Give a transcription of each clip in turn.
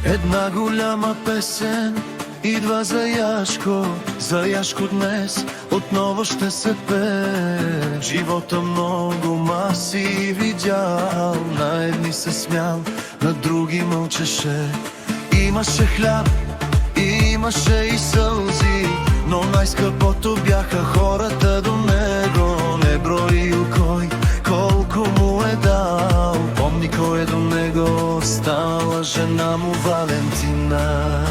Една голяма песен идва за Яшко днес отново ще се пее. Живота много маси видял, на едни се смял, на други мълчеше. Имаше хляб, имаше и сълзи, но най-скъпото бяха хората до него. Не броил кой колко му е дал, помни кой е до него стала жена му Валентина.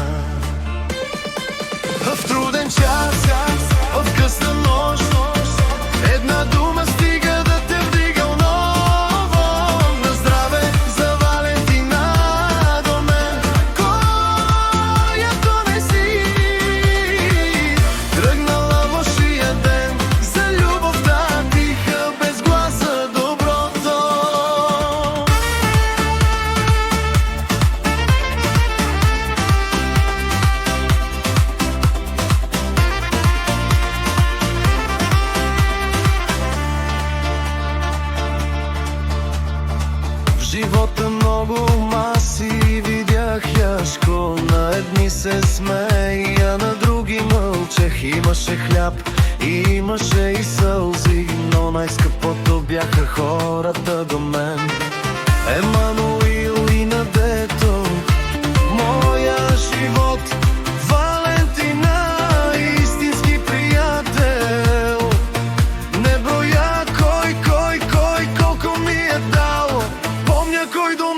В труден час, в късна нощ, една дума стига да те вдига отново. На здраве за Валентина до мен, която не си тръгнала лошия ден за любовта тиха, без глас за доброто. В живота много маси видях, Яшко, на едни се смея, на други мълчех. Имаше хляб, имаше и сълзи, но най-скъпото бяха хората до мен. Емануил и Надето, моя живот, Валентина, истински приятел. Не броя кой колко ми е дал, помня кой до